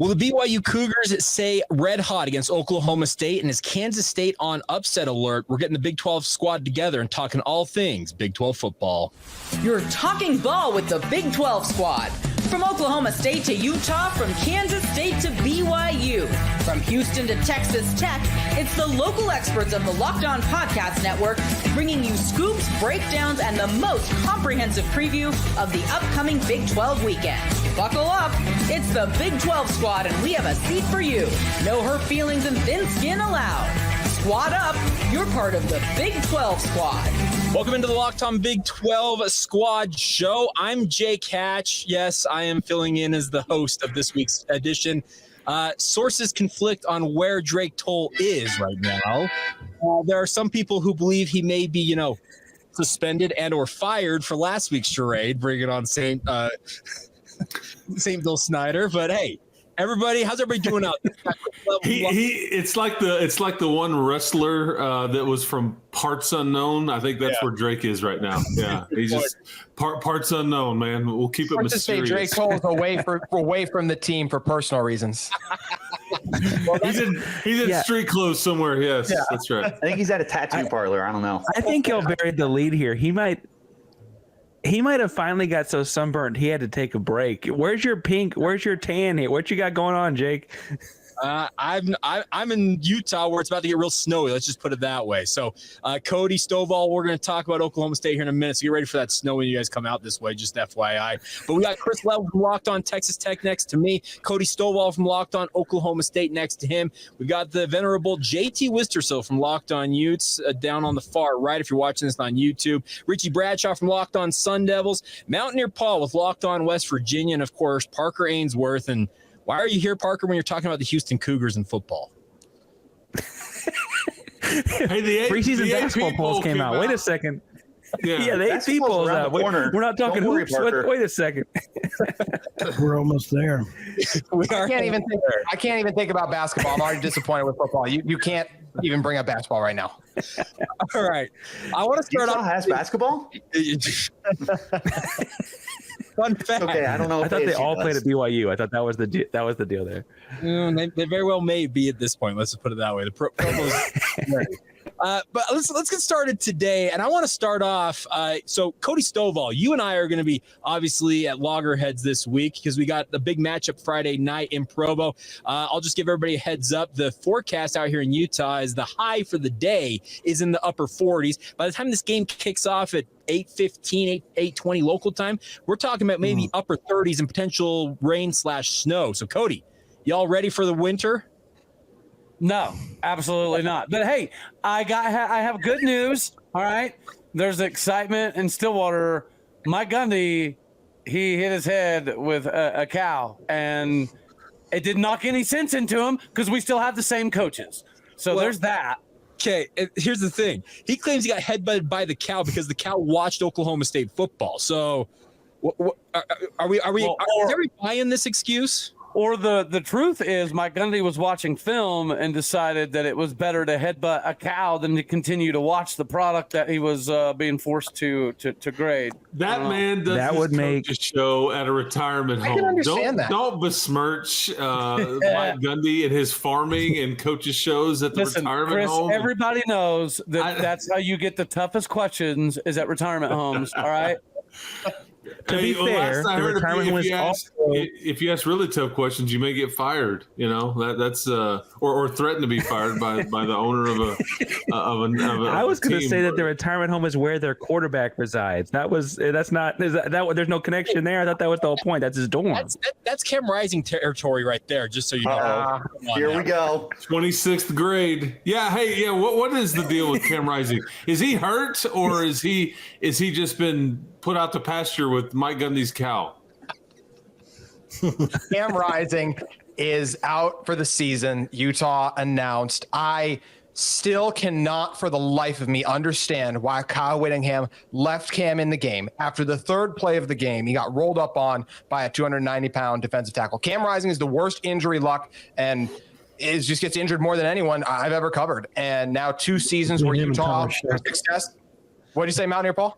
Will the BYU Cougars stay red hot against Oklahoma State? And is Kansas State on upset alert? We're getting the Big 12 squad together and talking all things Big 12 football. You're talking ball with the Big 12 squad. From Oklahoma State to Utah, from Kansas State to BYU, from Houston to Texas Tech, it's the local experts of the Locked On Podcast Network bringing you scoops, breakdowns, and the most comprehensive preview of the upcoming Big 12 weekend. Buckle up, it's the Big 12 squad, and we have a seat for you. No hurt feelings and thin skin allowed. Squad up, you're part of the Big 12 squad. Welcome into the Locked On Big 12 Squad show. I'm Jake Hatch. Yes, I am filling in as the host of this week's edition. Sources conflict on where Drake Toll is right now. There are some people who believe he may be, suspended and or fired for last week's charade, bringing on St. Bill Snyder. But hey, everybody, how's everybody doing out there? It's like the one wrestler that was from Parts Unknown. I think that's where Drake is right now. Yeah, he's just parts unknown, man. We'll keep it mysterious. Drake Cole is away from the team for personal reasons. He's in street clothes somewhere. Yes, that's right. I think he's at a tattoo parlor. I don't know. I think he'll bury the lead here. He might have finally got so sunburned he had to take a break. Where's your pink? Where's your tan here? What you got going on, Jake? I'm in Utah where it's about to get real snowy. Let's just put it that way. So, Cody Stovall, we're going to talk about Oklahoma State here in a minute. So get ready for that snow when you guys come out this way. Just FYI. But we got Chris Level from Locked On Texas Tech next to me. Cody Stovall from Locked On Oklahoma State next to him. We got the venerable JT Wistersill from Locked On Utes down on the far right. If you're watching this on YouTube, Richie Bradshaw from Locked On Sun Devils, Mountaineer Paul with Locked On West Virginia, and of course Parker Ainsworth. And why are you here, Parker, when you're talking about the Houston Cougars in football? Hey, the preseason basketball polls came out. Wait a second. Yeah, the AP polls out. We're not talking hoops. Wait a second. We're almost there. I can't even think about basketball. I'm already disappointed with football. You can't even bring up basketball right now. All right. I want to start off. Has basketball? Fun fact. Okay, I don't know. I thought they all played at BYU. I thought that was the deal there. They very well may be at this point. Let's just put it that way. The promos. But let's get started today, and I want to start off. So Cody Stovall, you and I are going to be obviously at loggerheads this week because we got the big matchup Friday night in Provo. I'll just give everybody a heads up. The forecast out here in Utah is the high for the day is in the upper 40s. By the time this game kicks off at 8:15, 8:20 local time, we're talking about maybe upper 30s and potential rain/snow. So Cody, y'all ready for the winter? No, absolutely not. But hey, I have good news. All right, there's excitement in Stillwater. Mike Gundy, he hit his head with a cow, and it didn't knock any sense into him because we still have the same coaches. So there's that. Okay, here's the thing. He claims he got headbutted by the cow because the cow watched Oklahoma State football. So, are we buying this excuse? Or the truth is Mike Gundy was watching film and decided that it was better to headbutt a cow than to continue to watch the product that he was being forced to grade. That man does that would make a show at a retirement home. I can understand that. Don't besmirch Mike Gundy and his farming and coaches shows at the retirement home. Everybody knows that's how you get the toughest questions is at retirement homes. All right. To be fair, the retirement was also. If you ask really tough questions, you may get fired. That's or threaten to be fired by the owner of a. I was going to say that the retirement home is where their quarterback resides. There's no connection there. I thought that was the whole point. That's his dorm. That's Cam Rising territory right there. Just so you know. Here we go. 26th grade. Yeah. Hey. Yeah. What is the deal with Cam Rising? Is he hurt or is he just been put out to pasture with Mike Gundy's cow? Cam Rising is out for the season. Utah announced. I still cannot for the life of me understand why Kyle Whittingham left Cam in the game. After the third play of the game, he got rolled up on by a 290-pound defensive tackle. Cam Rising is the worst injury luck and just gets injured more than anyone I've ever covered. And now 2 seasons where Utah success. What did you say, Mountaineer Paul?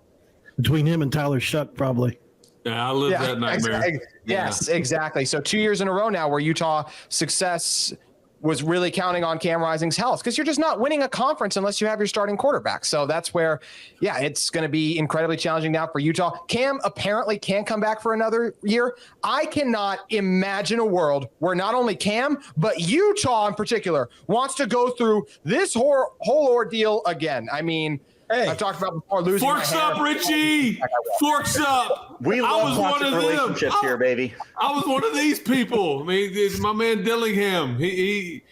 Between him and Tyler Shuck, probably. Yeah, I live that nightmare. Yes, exactly. So 2 years in a row now where Utah success was really counting on Cam Rising's health, because you're just not winning a conference unless you have your starting quarterback. So that's where, it's going to be incredibly challenging now for Utah. Cam apparently can't come back for another year. I cannot imagine a world where not only Cam, but Utah in particular wants to go through this whole ordeal again. I mean, I've talked about before losing Forks my up, hair. Richie! Forks up! We love toxic relationships here, baby. I was one of these people. I mean, it's my man Dillingham. He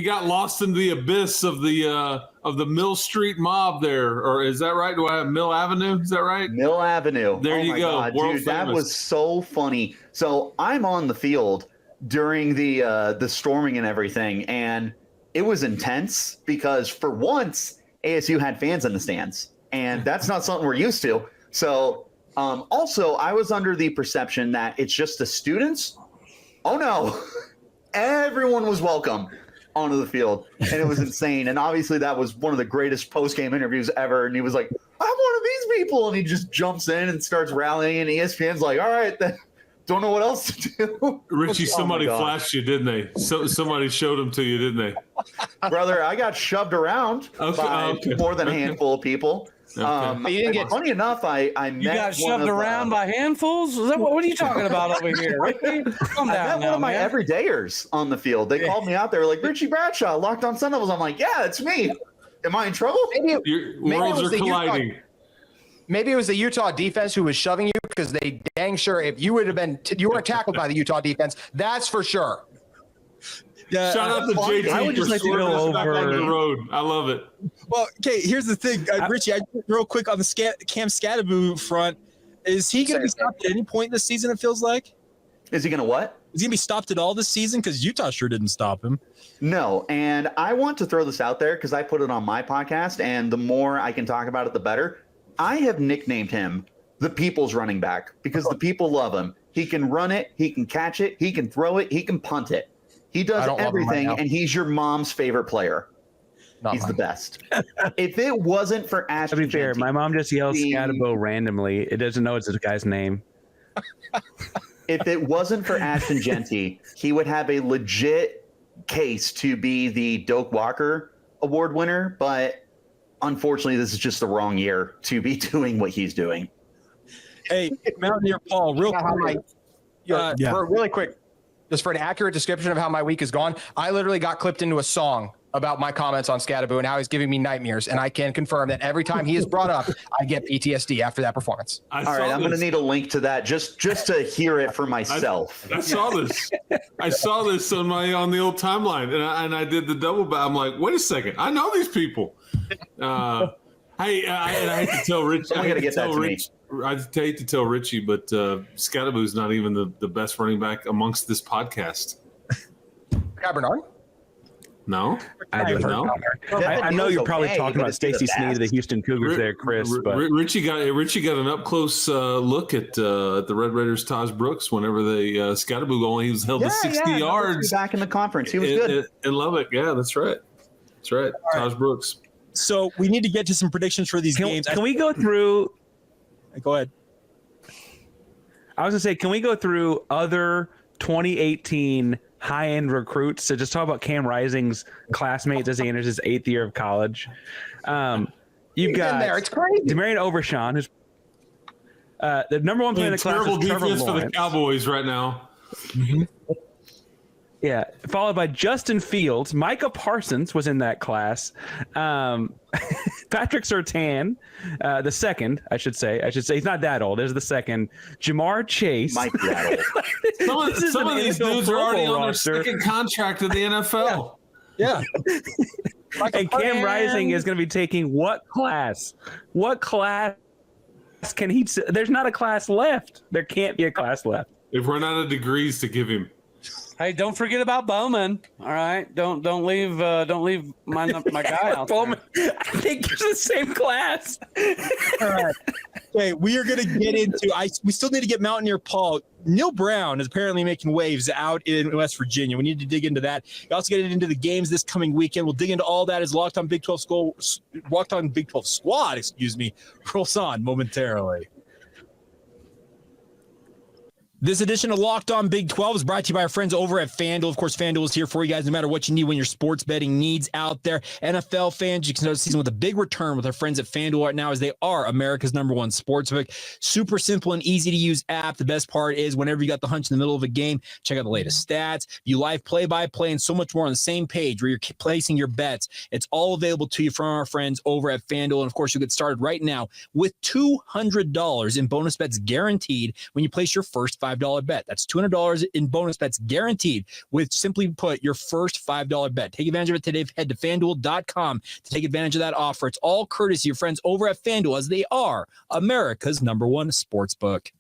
got lost in the abyss of the Mill Street mob there, or is that right? Do I have Mill Avenue? Is that right? Mill Avenue. There you go. God, World dude, that famous. was so funny. So I'm on the field during the storming and everything, and it was intense because for once ASU had fans in the stands, and that's not something we're used to. So also, I was under the perception that it's just the students. Oh no, everyone was welcome onto the field, and it was insane. And obviously, that was one of the greatest post-game interviews ever. And he was like, "I'm one of these people," and he just jumps in and starts rallying. And ESPN's like, "All right, then." Don't know what else to do. Richie, Oh somebody my God. flashed you, didn't they? Somebody showed them to you, didn't they? Brother, I got shoved around by more than a handful of people. You didn't get Funny enough, I met You got one shoved of, around by handfuls? Is that what are you talking about over here? Ricky? Calm I down met now, one of my man. everydayers on the field. They called me out. They were like, Richie Bradshaw, Locked on Sun Devils. I'm like, yeah, it's me. Am I in trouble? Your Maybe it worlds was are the Utah- colliding. Maybe it was the Utah defense who was shoving you, because they dang sure if you would have been, you weren't tackled by the Utah defense. That's for sure. Yeah, Shout out to JT I would just for like to swerving go us back over- onto the road. I love it. Well, okay, here's the thing, Richie. Real quick on the Cam Scadaboo front, is he going to be stopped at any point in the season? It feels like Is he going to what? is he going to be stopped at all this season? Because Utah sure didn't stop him. No. And I want to throw this out there because I put it on my podcast, and the more I can talk about it, the better. I have nicknamed him the people's running back because the people love him. He can run it. He can catch it. He can throw it. He can punt it. He does I don't love him right everything, now. and he's your mom's favorite player. Not He's mine. the best. If it wasn't for To Ashton be fair, Genty, my mom just yells the- Scatabo randomly. It doesn't know it's this guy's name. if it wasn't for Ashton Genty, he would have a legit case to be the Doak Walker Award winner. But unfortunately, this is just the wrong year to be doing what he's doing. Hey, Mountaineer Paul, real How quick. really quick, just for an accurate description of how my week is gone, I literally got clipped into a song about my comments on Scadaboo and how he's giving me nightmares. And I can confirm that every time he is brought up, I get PTSD after that performance. I All saw right, I'm going to this. need a link to that just to hear it for myself. I saw this. I saw this on the old timeline, and I did the double back. I'm like, wait a second, I know these people. Hey, I hate to tell Rich. Someone gotta get that to me. I hate to tell Richie, but Scadaboo's not even the best running back amongst this podcast. Guy Bernard? No, I don't know. I know you're probably talking about Stacey Sneed of the Houston Cougars there, Chris. But Richie got an up close look at the Red Raiders' Taj Brooks whenever they Scadaboo only was held to 60 yards Back in the conference, he was good. in Lubbock. Yeah, that's right. That's right. Taj Brooks. So we need to get to some predictions for these games. can we go through? Go ahead. I was gonna say, can we go through other 2018 high-end recruits to just talk about Cam Rising's classmates as he enters his 8th year of college? You've He's got in there. It's crazy. Demarion Overshawn, who's the number one player in the class Terrible is Trevor defense for the Lawrence. Cowboys right now. Yeah, followed by Justin Fields. Micah Parsons was in that class. Patrick Surtain, the second, I should say. He's not that old. There's the second. Jamar Chase. Might be that old. Some of these NFL dudes Pro are already Bowl on their roster. second contract in the NFL. Yeah. And Cam Rising is going to be taking what class? What class can he? There's not a class left. There can't be a class left. They've run out of degrees to give him. Hey, don't forget about Bowman. All right, don't leave my guy out there. Bowman, I think it's the same class. All right. Okay, we are going to get into. We still need to get Mountaineer Paul. Neil Brown is apparently making waves out in West Virginia. We need to dig into that. We also get into the games this coming weekend. We'll dig into all that as Locked on Big 12 Squad, rolls on momentarily. This edition of Locked On Big 12 is brought to you by our friends over at FanDuel. Of course, FanDuel is here for you guys no matter what you need when your sports betting needs out there. NFL fans, you can start the season with a big return with our friends at FanDuel right now, as they are America's #1 sportsbook. Super simple and easy to use app. The best part is whenever you got the hunch in the middle of a game, check out the latest stats, view live play-by-play, and so much more on the same page where you're placing your bets. It's all available to you from our friends over at FanDuel. And of course, you'll get started right now with $200 in bonus bets guaranteed when you place your first $5 bet. That's $200 in bonus bets guaranteed with, simply put, your first $5 bet. Take advantage of it today. Head to FanDuel.com to take advantage of that offer. It's all courtesy of your friends over at FanDuel, as they are America's #1 sportsbook.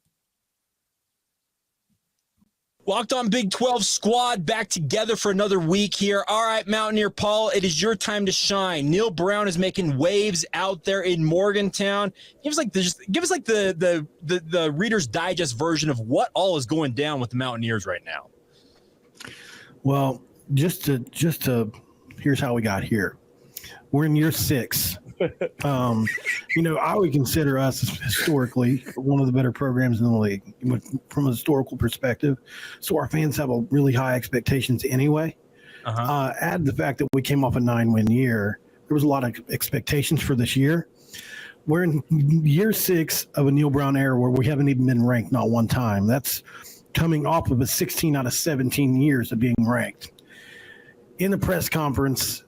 Locked On Big 12 squad back together for another week here. All right, Mountaineer Paul, it is your time to shine. Neil Brown is making waves out there in Morgantown. Give us like the Reader's Digest version of what all is going down with the Mountaineers right now. Well, just to here's how we got here. We're in year 6. I would consider us historically one of the better programs in the league from a historical perspective. So our fans have a really high expectations anyway. Add the fact that we came off a 9-win year. There was a lot of expectations for this year. We're in year 6 of a Neil Brown era where we haven't even been ranked not one time. That's coming off of a 16 out of 17 years of being ranked. In the press conference,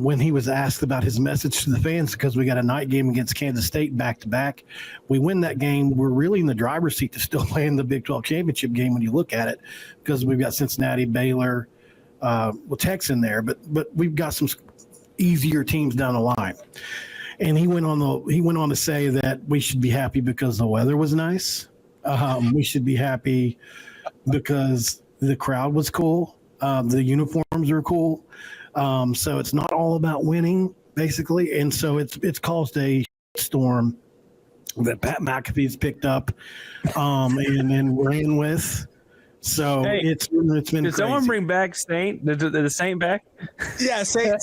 when he was asked about his message to the fans, because we got a night game against Kansas State back-to-back. We win that game. We're really in the driver's seat to still play in the Big 12 championship game when you look at it, because we've got Cincinnati, Baylor, Tech's in there, but we've got some easier teams down the line. And he went on to say that we should be happy because the weather was nice. We should be happy because the crowd was cool. The uniforms are cool. So it's not all about winning, basically. And so it's caused a storm that Pat McAfee's picked up and ran with. So Hey, it's been Did crazy. someone bring back Saint? The Saint back? Yeah, St.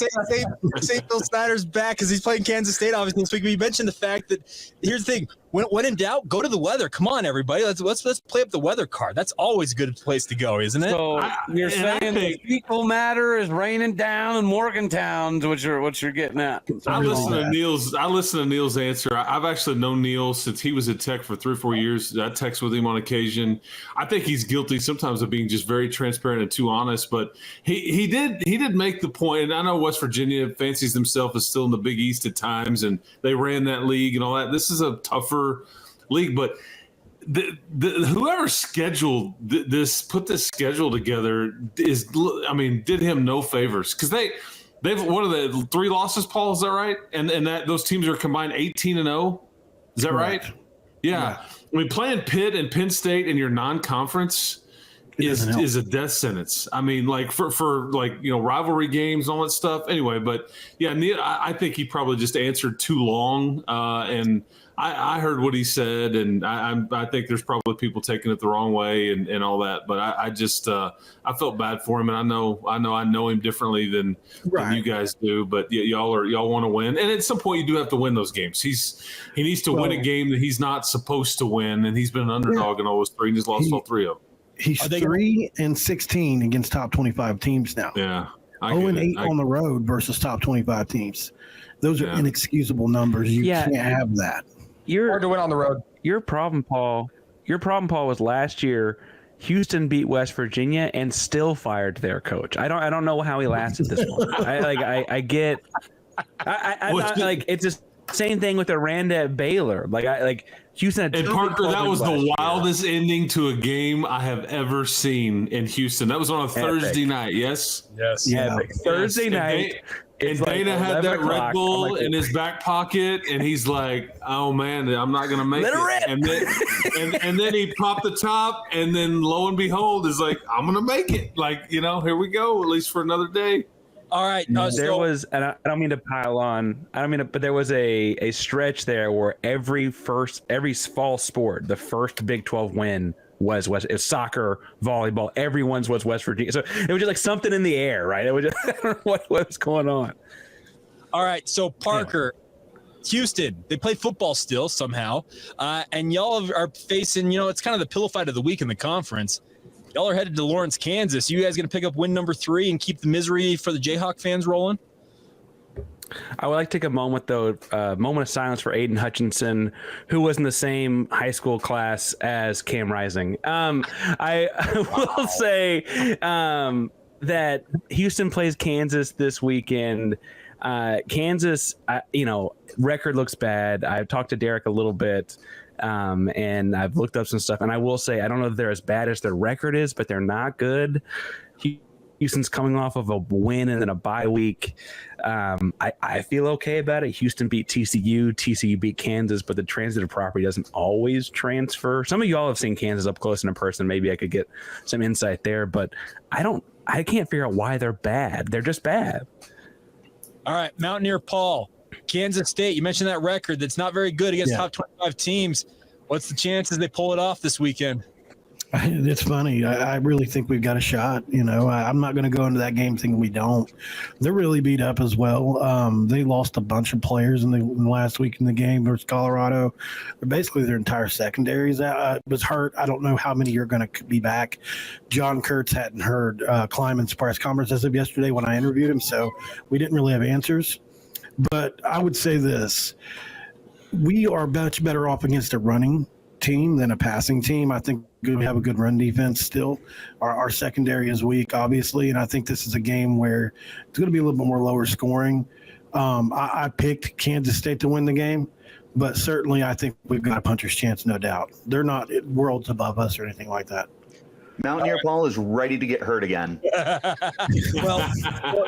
Bill Snyder's back because he's playing Kansas State obviously this week. We mentioned the fact that here's the thing: when in doubt, go to the weather. Come on, everybody, let's play up the weather card. That's always a good place to go, isn't it? So you're saying the equal matter is raining down in Morgantown, what you're getting at? I listen to Neil's answer. I've actually known Neil since he was at Tech for 3 or 4 years. I text with him on occasion. I think he's guilty sometimes of being just very transparent and too honest. But he did make the point, and I know West Virginia fancies themselves as still in the Big East at times, and they ran that league and all that. This is a tougher league, but whoever scheduled this, put this schedule together, did him no favors, because they've what are the 3 losses, Paul? Is that right? And that those teams are combined 18-0. Is that Correct. right? Yeah. I mean, playing Pitt and Penn State in your non-conference is a death sentence. I mean, like for rivalry games and all that stuff. Anyway, but yeah, Neil, I think he probably just answered too long, and I heard what he said, and I think there's probably people taking it the wrong way and all that. But I just I felt bad for him, and I know him differently than you guys do. But y'all want to win, and at some point you do have to win those games. He needs to win a game that he's not supposed to win, and he's been an underdog in all those 3, and he's lost all 3 of them. He's 3-16 against top 25 teams now. Yeah. 0-8 on the road versus top 25 teams. Those are inexcusable numbers. You can't have that. Hard to win on the road. Your problem, Paul, was last year Houston beat West Virginia and still fired their coach. I don't know how he lasted this long. It's the same thing with Aranda at Baylor. Houston. And Parker, that was the wildest ending to a game I have ever seen in Houston. That was on a Thursday night. Yes. Yeah. Thursday night. And Dana had that Red Bull in his back pocket, and he's like, "Oh man, I'm not gonna make it." And then he popped the top, and then lo and behold, is like, "I'm gonna make it." Here we go, at least for another day. All right. There was, and I don't mean to pile on. But there was a stretch there where every fall sport, the first Big 12 win was soccer, volleyball. Everyone's was West Virginia. So it was just like something in the air, right? It was just, I don't know what was going on. All right. So Parker, Houston, they play football still somehow, and y'all are facing, it's kind of the pillow fight of the week in the conference. Y'all are headed to Lawrence, Kansas. You guys going to pick up win number 3 and keep the misery for the Jayhawk fans rolling? I would like to take a moment, though, moment of silence for Aiden Hutchinson, who was in the same high school class as Cam Rising. I will say that Houston plays Kansas this weekend. Kansas, record looks bad. I've talked to Derek a little bit, and I've looked up some stuff. And I will say, I don't know if they're as bad as their record is, but they're not good. Houston's coming off of a win and then a bye week. I feel okay about it. Houston beat TCU beat Kansas, but the transitive property doesn't always transfer. Some of y'all have seen Kansas up close and in person. Maybe I could get some insight there, but I can't figure out why they're bad. They're just bad. All right, Mountaineer Paul, Kansas State. You mentioned that record that's not very good against top 25 teams. What's the chances they pull it off this weekend? It's funny. I really think we've got a shot. I'm not going to go into that game thinking we don't. They're really beat up as well. They lost a bunch of players in the last week in the game versus Colorado. Basically, their entire secondary was hurt. I don't know how many are going to be back. John Kurtz hadn't heard Kleiman's press conference as of yesterday when I interviewed him, so we didn't really have answers. But I would say this. We are much better off against a running team than a passing team. I think we have a good run defense still. Our secondary is weak, obviously, and I think this is a game where it's going to be a little bit more lower scoring. I picked Kansas State to win the game, but certainly I think we've got a puncher's chance, no doubt. They're not worlds above us or anything like that. Mountaineer Paul is ready to get hurt again. well,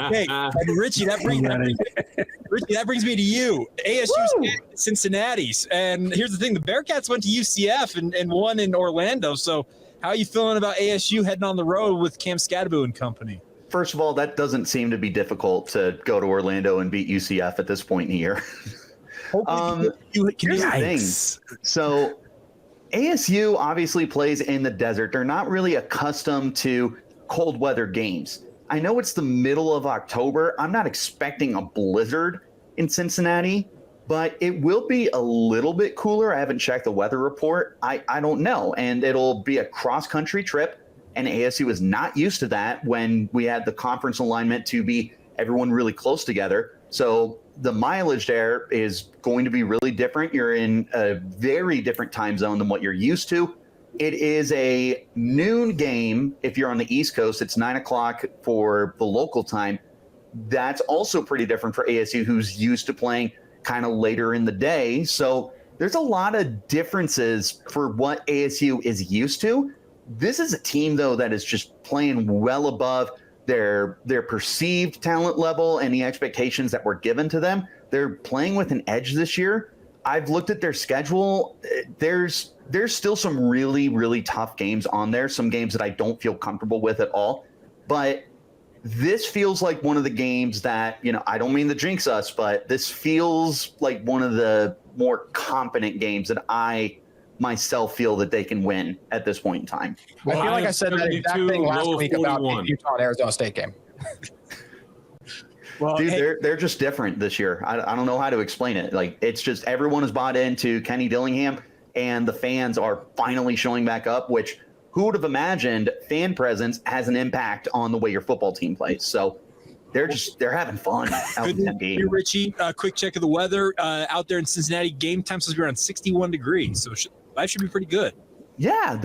hey, Richie, that brings me to you. ASU's Cincinnati's. And here's the thing, the Bearcats went to UCF and won in Orlando. So how are you feeling about ASU heading on the road with Cam Scadaboo and company? First of all, that doesn't seem to be difficult to go to Orlando and beat UCF at this point in the year. Here's the thing. So ASU obviously plays in the desert. They're not really accustomed to cold weather games. I know it's the middle of October. I'm not expecting a blizzard in Cincinnati, but it will be a little bit cooler. I haven't checked the weather report. I don't know. And it'll be a cross-country trip, and ASU is not used to that when we had the conference alignment to be everyone really close together. So the mileage there is going to be really different. You're in a very different time zone than what you're used to. It is a noon game. If you're on the East Coast, it's 9:00 for the local time. That's also pretty different for ASU, who's used to playing kind of later in the day. So there's a lot of differences for what ASU is used to. This is a team, though, that is just playing well above their perceived talent level and the expectations that were given to them. They're playing with an edge this year. I've looked at their schedule. There's still some really, really tough games on there, some games that I don't feel comfortable with at all. But this feels like one of the games that, I don't mean to jinx us, but this feels like one of the more competent games that I myself feel that they can win at this point in time. I feel like I said that exact thing last week about the Utah and Arizona State game. Well, dude, they're just different this year. I don't know how to explain it. Like, it's just everyone has bought into Kenny Dillingham, and the fans are finally showing back up, which who would have imagined fan presence has an impact on the way your football team plays. So they're having fun out in that game. Hey, Richie, quick check of the weather out there in Cincinnati. Game time supposed to be around 61 degrees. So that should be pretty good. Yeah,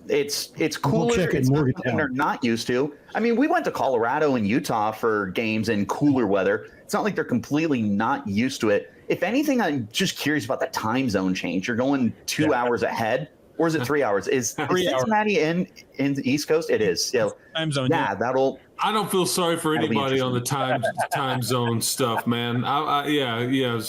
it's cooler. It's something they're not used to. I mean, we went to Colorado and Utah for games in cooler weather. It's not like they're completely not used to it. If anything, I'm just curious about the time zone change. You're going 2 hours ahead, or is it 3 hours? Is Cincinnati in the East Coast? It is. So, time zone. Yeah, that'll. I don't feel sorry for anybody on the time zone stuff, man. Yeah.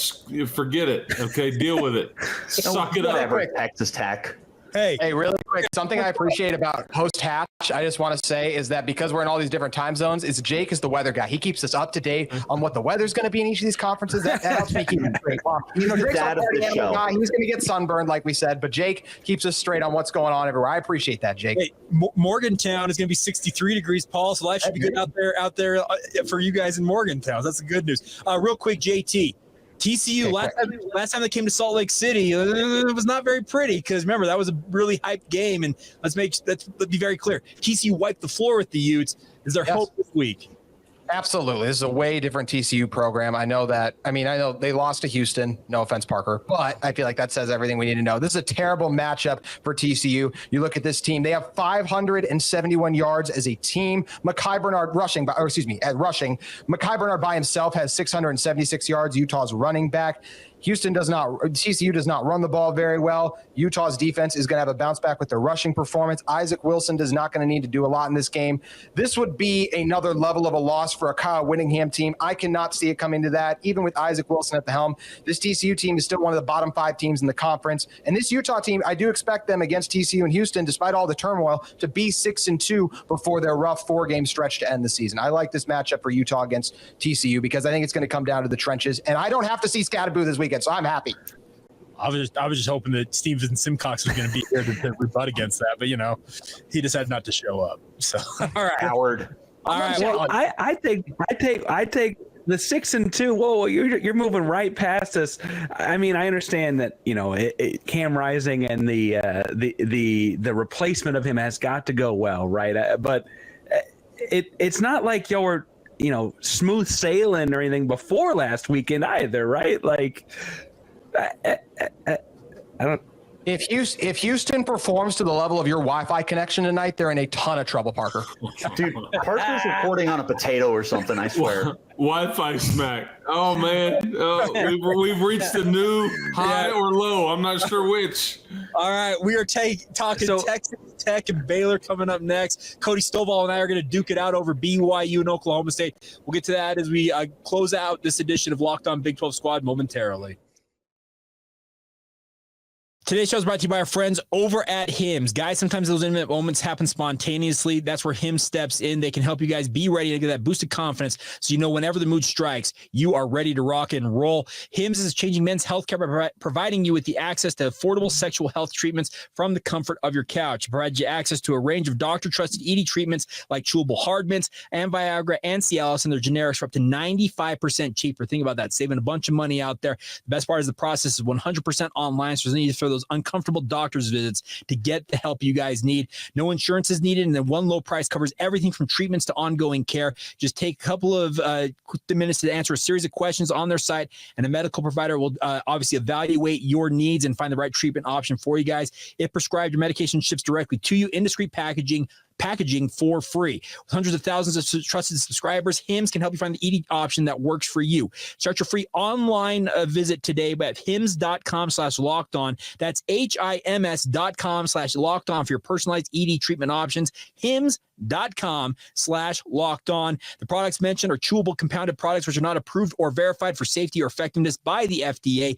Forget it. Okay, deal with it. Suck it up. Texas Tech. Hey, really quick, something I appreciate about Host Hatch, I just want to say, is that because we're in all these different time zones, Jake is the weather guy. He keeps us up to date on what the weather's going to be in each of these conferences. That helps me keep it straight. Drake's our party animal guy. He's going to get sunburned, like we said, but Jake keeps us straight on what's going on everywhere. I appreciate that, Jake. Hey, Morgantown is going to be 63 degrees, Paul, so life should be good out there for you guys in Morgantown. That's the good news. Real quick, JT. TCU last time they came to Salt Lake City, it was not very pretty because remember that was a really hyped game, and let's be very clear. TCU wiped the floor with the Utes. Is there hope this week? Absolutely. This is a way different TCU program. I know they lost to Houston. No offense, Parker, but I feel like that says everything we need to know. This is a terrible matchup for TCU. You look at this team. They have 571 yards as a team. Mekhi Bernard rushing. Mekhi Bernard by himself has 676 yards. Utah's running back. TCU does not run the ball very well. Utah's defense is going to have a bounce back with their rushing performance. Isaac Wilson is not going to need to do a lot in this game. This would be another level of a loss for a Kyle Whittingham team. I cannot see it coming to that, even with Isaac Wilson at the helm. This TCU team is still one of the bottom 5 teams in the conference. And this Utah team, I do expect them against TCU and Houston, despite all the turmoil, to be 6-2 before their rough 4-game stretch to end the season. I like this matchup for Utah against TCU because I think it's going to come down to the trenches. And I don't have to see Scadaboo this weekend, so I'm happy. I was just hoping that Steven Simcox was going to be here to rebut against that, but he decided not to show up. So all right, Howard. All right. Well, I take the 6-2. Whoa, you're moving right past us. I mean, I understand that Cam Rising and the replacement of him has got to go well, right? But it's not like y'all were smooth sailing or anything before last weekend either, right? Like, I don't. If Houston performs to the level of your Wi-Fi connection tonight, they're in a ton of trouble, Parker. Dude, Parker's recording on a potato or something, I swear. Wi-Fi smack. Oh, man. We've reached a new high or low. I'm not sure which. All right. We are talking Texas Tech and Baylor coming up next. Cody Stovall and I are going to duke it out over BYU and Oklahoma State. We'll get to that as we close out this edition of Locked On Big 12 Squad momentarily. Today's show is brought to you by our friends over at Hims. Guys, sometimes those intimate moments happen spontaneously. That's where Hims steps in. They can help you guys be ready to get that boosted confidence so whenever the mood strikes, you are ready to rock and roll. Hims is changing men's healthcare by providing you with the access to affordable sexual health treatments from the comfort of your couch. It provides you access to a range of doctor-trusted ED treatments like chewable hard mints and Viagra and Cialis and their generics for up to 95% cheaper. Think about that, saving a bunch of money out there. The best part is the process is 100% online, so there's no need to throw those uncomfortable doctor's visits to get the help you guys need. No insurance is needed, and then one low price covers everything from treatments to ongoing care. Just take a couple of minutes to answer a series of questions on their site, and a medical provider will obviously evaluate your needs and find the right treatment option for you guys. If prescribed, your medication ships directly to you in discreet packaging for free. With hundreds of thousands of trusted subscribers, Hims can help you find the ED option that works for you. Start your free online visit today at hims.com/lockedon. That's HIMS.com/lockedon for your personalized ED treatment options. hims.com/lockedon. The products mentioned are chewable compounded products which are not approved or verified for safety or effectiveness by the FDA.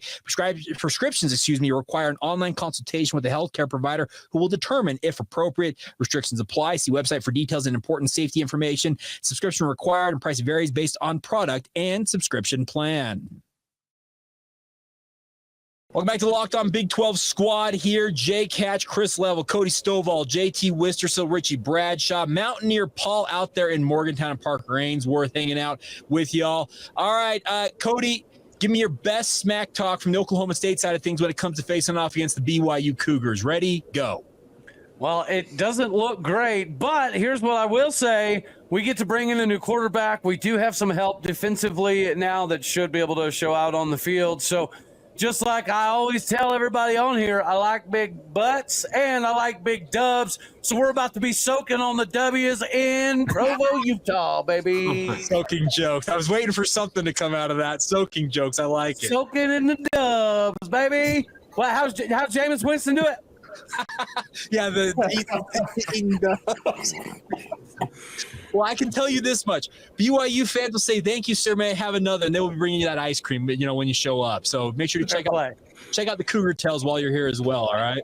Prescriptions require an online consultation with a healthcare provider who will determine if appropriate. Restrictions apply. See website for details and important safety information. Subscription required and price varies based on product and subscription plan. Welcome back to the Locked On Big 12 Squad here. Jake Hatch, Chris Level, Cody Stovall, JT Wistersill, Richie Bradshaw, Mountaineer Paul out there in Morgantown, and Parker Ainsworth hanging out with y'all. All right, Cody, give me your best smack talk from the Oklahoma State side of things when it comes to facing off against the BYU Cougars. Ready? Go. Well, it doesn't look great, but here's what I will say. We get to bring in a new quarterback. We do have some help defensively now that should be able to show out on the field. So just like I always tell everybody on here, I like big butts and I like big dubs. So we're about to be soaking on the W's in Provo, Utah, baby. Soaking jokes. I was waiting for something to come out of that. Soaking jokes. I like it. Soaking in the dubs, baby. Well, how's Jameis Winston do it? Yeah, well, I can tell you this much. BYU fans will say, "Thank you, sir. May I have another?" And they will be bringing you that ice cream, when you show up. So make sure to check out the Cougar Tales while you're here as well. All right.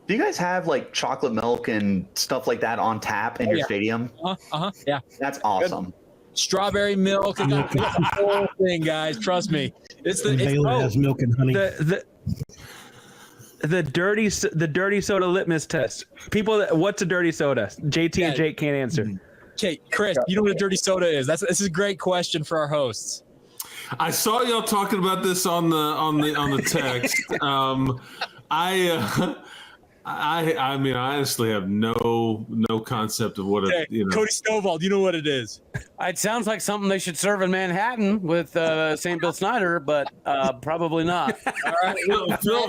Do you guys have like chocolate milk and stuff like that on tap in your stadium? Yeah. That's awesome. Good. Strawberry milk. They got the whole thing, guys. Trust me. Baylor has milk and honey. The dirty soda litmus test. People, what's a dirty soda? JT and Jake can't answer. Okay, Chris, you know what a dirty soda is? This is a great question for our hosts. I saw y'all talking about this on the text. I mean, I honestly have no concept of what Okay, Cody Stovall, do you know what it is? It sounds like something they should serve in Manhattan with St. Bill Snyder, but probably not. All right.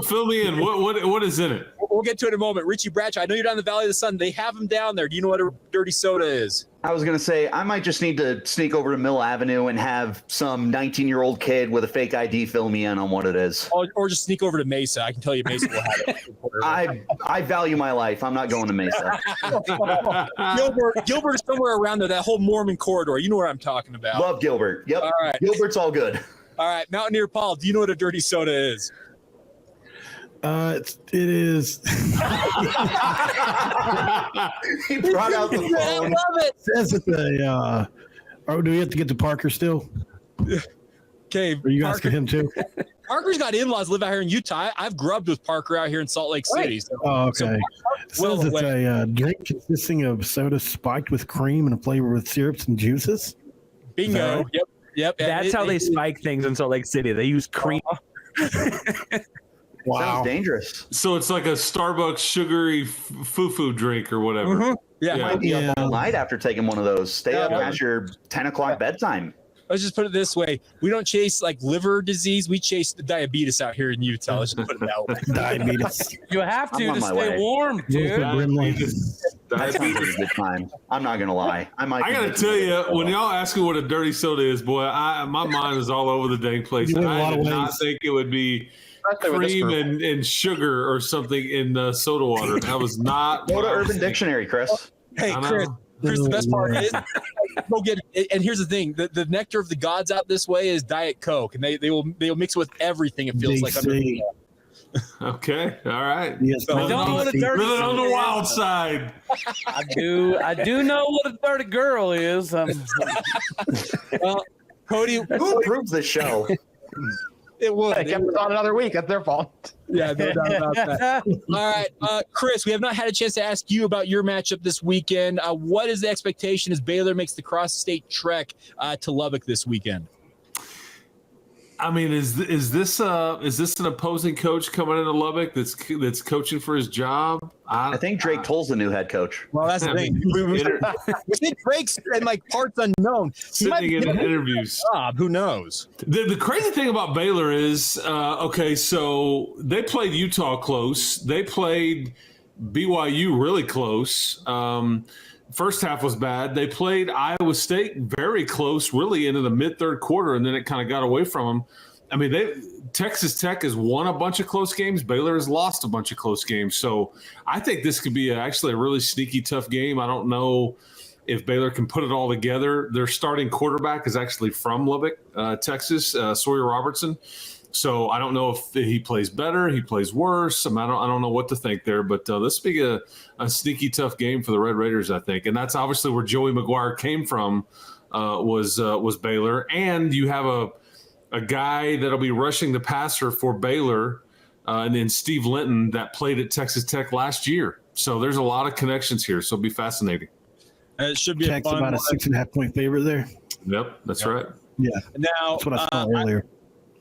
Fill me in. What is in it? We'll get to it in a moment. Richie Bradshaw, I know you're down in the Valley of the Sun. They have them down there. Do you know what a dirty soda is? I was going to say, I might just need to sneak over to Mill Avenue and have some 19-year-old kid with a fake ID fill me in on what it is. Or just sneak over to Mesa. I can tell you Mesa will have it. I value my life. I'm not going to Mesa. Gilbert is somewhere around there, that whole Mormon corridor. You know what I'm talking about. Love Gilbert. Yep. All right. Gilbert's all good. All right. Mountaineer Paul, do you know what a dirty soda is? It is. He brought out the phone. I love it. Says it's a. Oh, do we have to get to Parker still? Okay. Are you asking him too? Parker's got in-laws live out here in Utah. I've grubbed with Parker out here in Salt Lake City. So, Oh, okay. It well says it's away. a drink consisting of soda spiked with cream and a flavor with syrups and juices. Bingo. right? Yep. That's how they spike things in Salt Lake City. They use cream. Wow. Sounds dangerous. So it's like a Starbucks sugary foo-foo drink or whatever. Mhm. Yeah. Yeah. Might be up all night after taking one of those. Stay up Yeah. past your 10 o'clock bedtime. Let's just put it this way. We don't chase like liver disease. We chase the diabetes out here in Utah. Let's just put it that way. Diabetes. You have I'm to on my stay way. warm, dude. That sounds like a good time. I'm not going to lie. I gotta tell you, when y'all ask me what a dirty soda is, boy, my mind is all over the dang place. You went a I lot of did not ways. think it would be Especially with this cream group. and sugar or something in soda water. That was not. Go to Urban Dictionary, Chris. Hey, I know. Chris, the best part is go get it. And here's the thing: the nectar of the gods out this way is Diet Coke, and they'll mix it with everything. It feels like under DC. Okay, all right. Yes, So- I don't know what a dirty Living on the soda wild is. side. I do know what a dirty girl is. well, Cody. Who approves this show? It would. They kept us on another week. That's their fault. Yeah, no doubt about that. All right, Chris, we have not had a chance to ask you about your matchup this weekend. What is the expectation as Baylor makes the cross-state trek to Lubbock this weekend? I mean, is this an opposing coach coming into Lubbock that's coaching for his job? I think Drake Toll's the new head coach. Well, that's the thing. We think Drake's in like parts unknown. He might sitting be in getting a interviews. job. Who knows? The crazy thing about Baylor is, okay, so they played Utah close. They played BYU really close. First half was bad. They played Iowa State very close, really into the mid-third quarter, and then it kind of got away from them. I mean, Texas Tech has won a bunch of close games. Baylor has lost a bunch of close games. So I think this could be actually a really sneaky, tough game. I don't know if Baylor can put it all together. Their starting quarterback is actually from Lubbock, Texas, Sawyer Robertson. So I don't know if he plays better, he plays worse. I don't know what to think there, but this will be a sneaky tough game for the Red Raiders, I think. And that's obviously where Joey McGuire came from, was Baylor. And you have a guy that'll be rushing the passer for Baylor, and then Steve Linton that played at Texas Tech last year. So there's a lot of connections here. So it'll be fascinating. It should be Tech's a fun about a one. 6.5 point favorite there. Yep, that's right. Yeah, Now, that's what I saw earlier.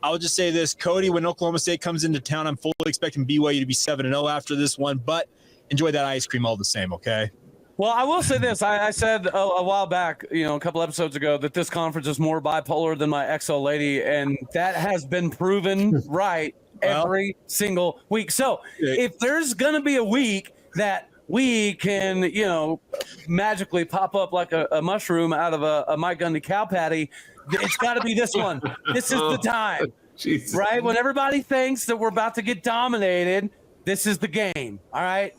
I'll just say this, Cody, when Oklahoma State comes into town, I'm fully expecting BYU to be 7-0 after this one, but enjoy that ice cream all the same, okay? Well, I will say this. I said a while back, a couple episodes ago, that this conference is more bipolar than my XO lady, and that has been proven right every single week. So if there's going to be a week that we can, magically pop up like a mushroom out of a Mike Gundy cow patty, it's got to be this one. This is the time, Jesus. right? When everybody thinks that we're about to get dominated, this is the game, all right?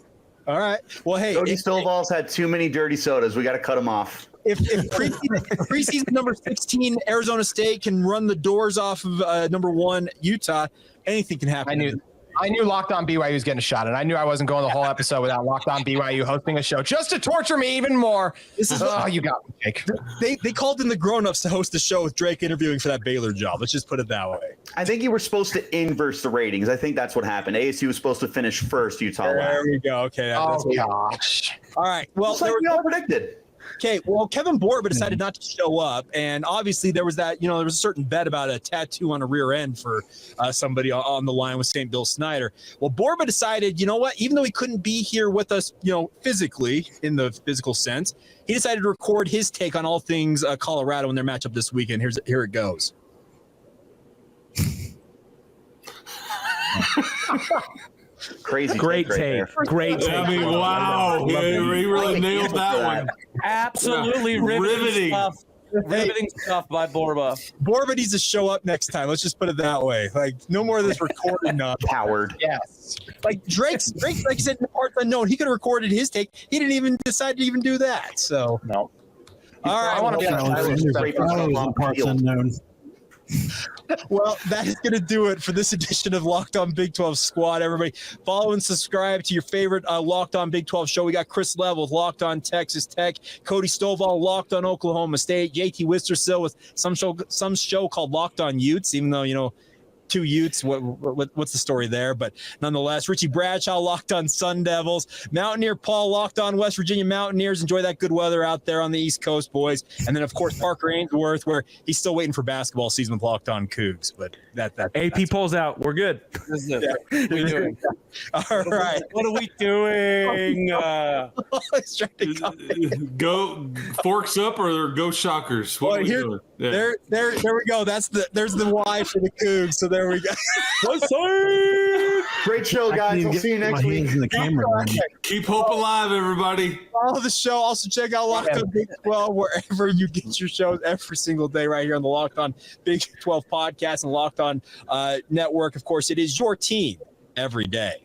All right. Well, hey, Cody Stovall's had too many dirty sodas. We got to cut him off. if preseason number 16 Arizona State can run the doors off of number 1 Utah, anything can happen. I knew Locked On BYU was getting a shot, and I knew I wasn't going the whole episode without Locked On BYU hosting a show just to torture me even more. This is You got me, Jake. they called in the grown-ups to host the show with Drake interviewing for that Baylor job. Let's just put it that way. I think you were supposed to inverse the ratings. I think that's what happened. ASU was supposed to finish first, Utah last. There we go. Okay. Oh, gosh. All right. Well, Just like we all predicted. Okay, well, Kevin Borba decided not to show up, and obviously there was that, there was a certain bet about a tattoo on a rear end for somebody on the line with St. Bill Snyder. Well, Borba decided, you know what, even though he couldn't be here with us, physically, in the physical sense, he decided to record his take on all things Colorado in their matchup this weekend. Here it goes. Crazy. Great take. Great take. I mean, wow. He really nailed that one. Absolutely riveting stuff. Riveting stuff by Borba. Borba needs to show up next time. Let's just put it that way. Like, no more of this recording Coward. Yes. Like Drake, like you said, in the parts unknown, he could have recorded his take. He didn't even decide to even do that. So No. All right. I want to be on Parts unknown. Well, that is going to do it for this edition of Locked On Big 12 Squad. Everybody, follow and subscribe to your favorite Locked On Big 12 show. We got Chris Level with Locked On Texas Tech, Cody Stovall, Locked On Oklahoma State, JT Wistersill with some show called Locked On Utes, even though, two Utes. What's the story there? But nonetheless, Richie Bradshaw, Locked On Sun Devils, Mountaineer Paul, Locked On West Virginia Mountaineers. Enjoy that good weather out there on the East Coast, boys. And then, of course, Parker Ainsworth, where he's still waiting for basketball season with Locked On Cougs. But AP pulls out. We're good. This is it. What are we doing? All right. What are we doing? He's trying to come. Go forks up or go Shockers. What are we doing? Yeah. There we go. There's the Y for the Cougs. So there we go. Great show, guys. We'll see you next week. In the camera. Keep hope alive, everybody. Follow the show. Also check out Locked On Big 12 wherever you get your shows every single day right here on the Locked On Big 12 podcast and Locked On Network. Of course, it is your team every day.